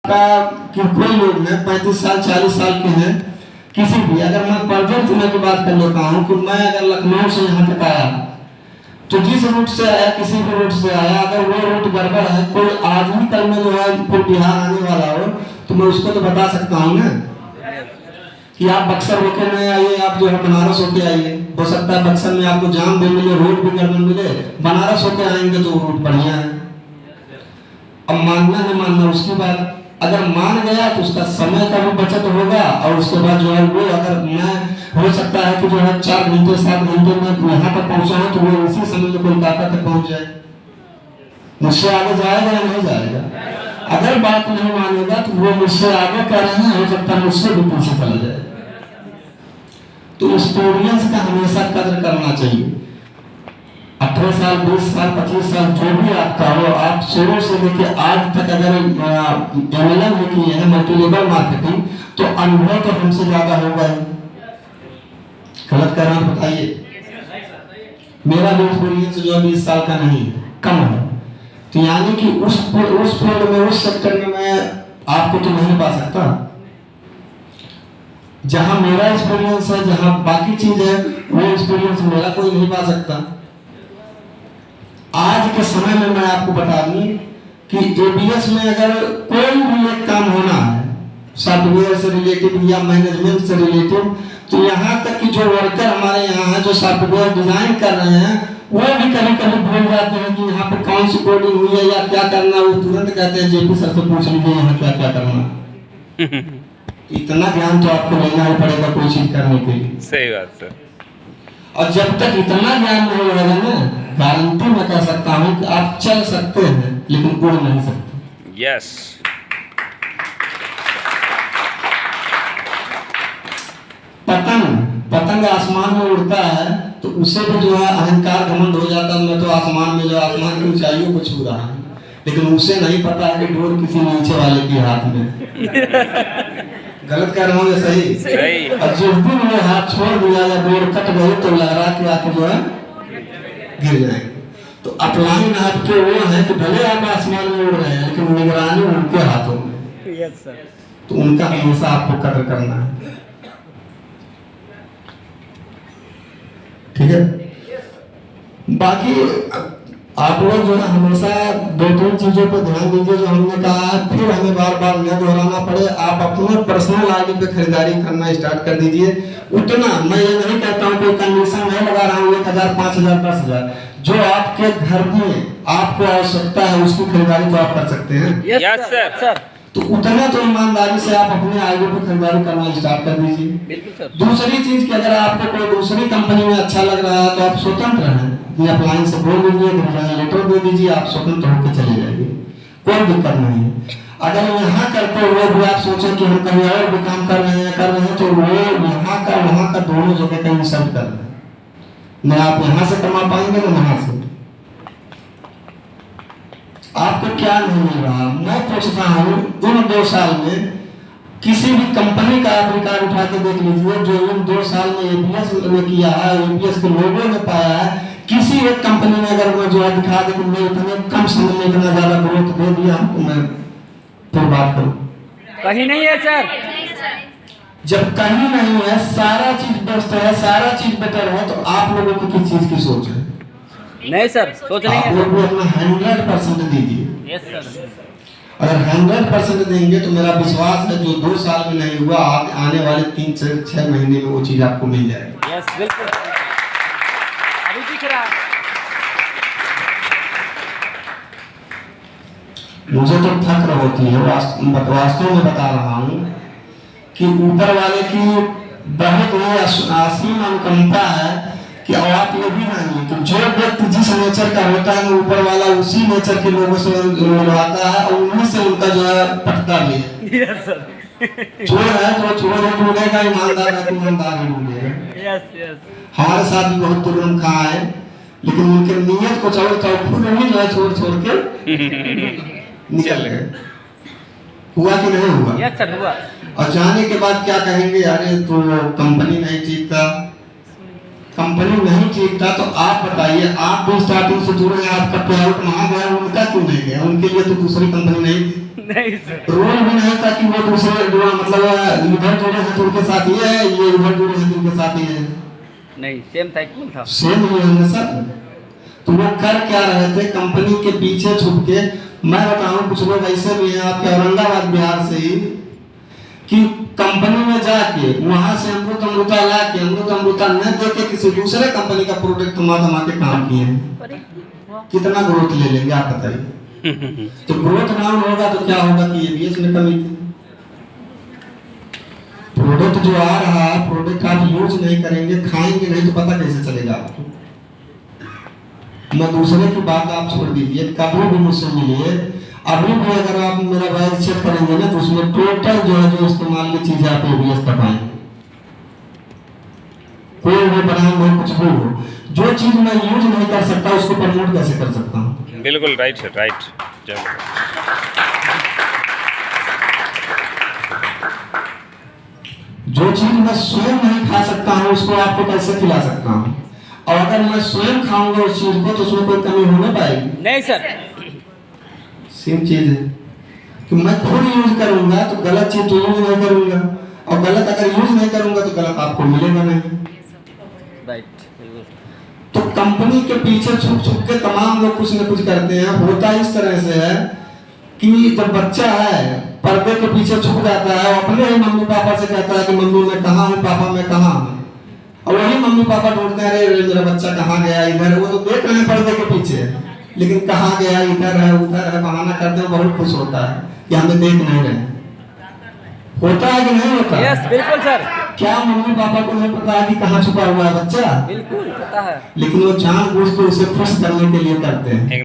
का कि कोई लोग हैं 35 साल 40 साल के हैं, किसी भी, अगर मैं प्रेजेंट समय की बात कर लेता हूँ कि मैं अगर लखनऊ से यहाँ तक आया तो जिस रूट से आया, किसी भी रूट से आया, अगर वो रूट गड़बड़ है, कोई आदमी कल में जो है फिर बिहार आने वाला हो तो मैं उसको तो बता सकता हूँ ना कि आप बक्सर होके नहीं आइए, आप जो है बनारस होके आइए। हो सकता है बक्सर में आपको जाम भी मिले, रोड भी गड़बड़ मिले, बनारस होके आएंगे तो रूट बढ़िया है। अब मानना है मानना उसकी बात, अगर मान गया तो उसका समय का भी बचत होगा और उसके बाद जो है वो, अगर मैं हो सकता है कि जो है 4 घंटे 7 घंटे में यहाँ तक पहुँचा हूँ तो वो इसी समय में कोलकाता तक पहुँच जाए। मुझसे आगे जाएगा या नहीं जाएगा? अगर बात नहीं मानेगा तो वो मुझसे आगे कर रहे हैं, हो सकता है मुझसे भी पीछे चला जाए। तो एक्सपीरियंस का हमेशा कदर करना चाहिए। 18 साल 20 साल 25 साल जो भी आपका हो, आप शुरू से लेकर आज तक अगर MLM में किए हैं, मल्टी लेवल मार्केटिंग, तो अनुभव तो हमसे ज्यादा होगा ही। गलत कर रहा हूं बताइए। मेरा भी एक्सपीरियंस जो 20 साल का नहीं है, कम है। तो यानी कि उस फील्ड में, उस सेक्टर में मैं आपको तो नहीं पा सकता। जहां मेरा एक्सपीरियंस है, जहां बाकी चीज है, वो एक्सपीरियंस मेरा कोई नहीं पा सकता। आज के समय में मैं आपको बता दूं कि ABS में अगर कोई भी एक काम होना है सॉफ्टवेयर से रिलेटेड या मैनेजमेंट से रिलेटेड, तो यहाँ तक कि जो वर्कर हमारे यहाँ है, जो सॉफ्टवेयर डिजाइन कर रहे हैं, वो भी कभी कभी भूल जाते हैं कि यहाँ पे कौन सी कोडिंग हुई है या क्या करना है। वो तुरंत कहते हैं JP सर से पूछ लीजिए यहाँ क्या क्या करना है। इतना ध्यान तो आपको लेना ही पड़ेगा कोई चीज करने के लिए। सही बात सर। और जब तक इतना ज्ञान नहीं होगा ना, गारंटी मैं कह सकता हूँ कि आप चल सकते हैं लेकिन उड़ नहीं सकते। यस। पतंग आसमान में उड़ता है तो उसे भी जो है अहंकार घमंड हो जाता है, मैं तो आसमान में, जो आसमान की ऊंचाइयों को छू रहा है, लेकिन उसे नहीं पता है कि डोर किसी नीचे वाले के हाथ में। गलत कह रहा हूँ या सही? सही। और जिस दिन वो हाथ छोड़ दिया या डोर कट गई तो लहरा के आके जो है गिर जाएंगे। तो अपलाइन आपके वो है कि भले आप आसमान में उड़ रहे हैं लेकिन निगरानी उनके हाथों में। Yes sir. तो उनका हमेशा आपको कदर करना है, ठीक है। बाकी आप लोग जो है हमेशा 2-3 चीजों पर ध्यान दीजिए जो हमने कहा है, फिर हमें बार बार न दोहराना पड़े। आप अपने पर्सनल आईडी पे खरीदारी करना स्टार्ट कर दीजिए। उतना मैं ये नहीं कहता हूँ कोई कंडीशन नहीं लगा रहा हूँ 1000 5000 10,000, जो आपके घर में आपको आवश्यकता है उसकी खरीदारी तो आप कर सकते हैं। Yes sir. तो उतना तो ईमानदारी से आप अपने आईडी पे खरीदारी करना स्टार्ट कर दीजिए। बिल्कुल सर। दूसरी चीज कि अगर आपको कोई दूसरी कंपनी में अच्छा लग रहा है तो आप स्वतंत्र हैं, अपलाइन से बोल दीजिए, लेटर दे दीजिए, आप स्वतंत्र होकर चले जाइए, कोई दिक्कत नहीं है। अगर यहाँ करते हुए भी आप सोचें कि हम कहीं और भी काम कर रहे हैं तो वो यहाँ का वहाँ का दोनों जगह का इंसल्ट कर रहे हैं। न आप यहाँ से कमा पाएंगे न वहाँ से। आपको क्या नहीं मिल रहा? मैं पूछता हूँ इन 2 साल में किसी भी कंपनी का आप रिकॉर्ड उठा के देख लीजिए जो इन 2 साल में ABS में किया है, ABS के लोगों में पाया है। किसी एक कंपनी ने अगर मैं जो है दिखा दे कि मैं इतने कम समय में इतना ज्यादा ग्रोथ दे दिया तो मैं फिर बात करूं। कहीं नहीं है सर। जब कहीं नहीं है, सारा चीज बेस्ट है, सारा चीज बेटर है, तो आप लोगों को किस चीज की सोच है? नहीं सर, सोच नहीं आप है। लोग भी अपना 100% दीजिए। Yes sir. अगर 100% देंगे तो मेरा विश्वास है जो 2 साल में नहीं हुआ, आने वाले 3 से 6 महीने में वो चीज आपको मिल जाएगी। यस बिल्कुल। अभी दिख रहा है। मुझे तो फक्र होती है, वास्तव में बता रहा हूँ कि ऊपर वाले की बहुत ही असीम अनुकंपा है कि आप ये भी मानिए कि जो व्यक्ति जिस नेचर का होता है ऊपर वाला उसी नेचर के लोगों से मिलवाता है और उन्हीं से उनका जो है पटता भी है। Yes sir. चोर है तो चोर ही ढूंढेगा, ईमानदार है तो ईमानदार ही ढूंढेगा। Yes yes. हमारे साथ भी बहुत तुरंत कहा है, लेकिन उनके नियत को छोड़ खुद ही जो है छोड़ के निकल गए। हुआ कि नहीं हुआ? यस सर हुआ। और जाने के बाद क्या कहेंगे, अरे तो कंपनी नहीं ठीक था, कंपनी नहीं ठीक था तो आप बताइए, आप भी स्टार्टिंग से जुड़े हैं, आपका पेआउट वहाँ गया, उनका क्यों नहीं गया? उनके लिए तो दूसरी कंपनी नहीं थी, नहीं सर, रोल भी नहीं था कि वो दूसरे जो मतलब इधर जुड़े हैं तो उनके साथ ये है, ये इधर जुड़े हैं तो उनके साथ ये है, नहीं सेम था, इक्वल था। सेम ही है ना सर। तो वो कर क्या रहे थे? कंपनी के पीछे छुप के। मैं बताऊं कुछ लोग ऐसे भी हैं आपके औरंगाबाद बिहार से ही, कि कंपनी में जाके वहां से अमृत अमृता ला के अमृत अमृता न दे के किसी दूसरे कंपनी का प्रोडक्ट थमा के काम किए हैं। कितना ग्रोथ ले लेंगे आप बताइए? तो ग्रोथ ना होगा तो क्या होगा कि एबीएस में कमी थी। प्रोडक्ट जो आ रहा है, प्रोडक्ट आप यूज नहीं करेंगे, खाएंगे नहीं तो पता कैसे चलेगा आपको? मैं दूसरे की बात आप छोड़ दीजिए, कभी भी मुझसे मिलिए, अभी भी अगर आप मेरा बैग चेक करेंगे ना तो उसमें टोटल जो है जो इस्तेमाल की चीजें आप एबीएस कर पाएंगे। कोई भी ब्रांड हो, कुछ भी हो, जो चीज मैं यूज नहीं कर सकता उसको प्रमोट कैसे कर सकता हूँ? बिल्कुल राइट सर, राइट। चलो, जो चीज मैं स्वयं नहीं खा सकता हूँ उसको आपको कैसे खिला सकता हूँ? और अगर मैं स्वयं खाऊंगा उस चीज को तो उसमें कोई कमी होने पाएगी? नहीं सर, सेम चीज है कि मैं खुद यूज करूंगा तो गलत चीज तो यूज नहीं करूंगा, और गलत अगर यूज नहीं करूंगा तो गलत आपको मिलेगा नहीं। राइट, बिल्कुल। तो कंपनी के पीछे छुप छुप के तमाम लोग कुछ न कुछ करते हैं। होता इस तरह से है कि जब बच्चा है पर्दे के पीछे छुप जाता है, अपने ही मम्मी पापा से कहता है कि मम्मी मैं कहाँ हूँ, पापा मैं कहाँ हूँ, और वही मम्मी पापा ढूंढते हैं, अरे मेरा बच्चा कहाँ गया, इधर। वो तो देख रहे हैं पर्दे के पीछे, लेकिन कहाँ गया, इधर है उधर है, बहाना करते हैं। बहुत खुश होता है कि हमें देख नहीं रहे। होता है कि नहीं होता? यस, बिल्कुल सर, क्या मम्मी पापा को नहीं पता है कि कहाँ छुपा हुआ है बच्चा? बिल्कुल पता है। लेकिन वो जानबूझ के उसे खुश करने के लिए करते हैं।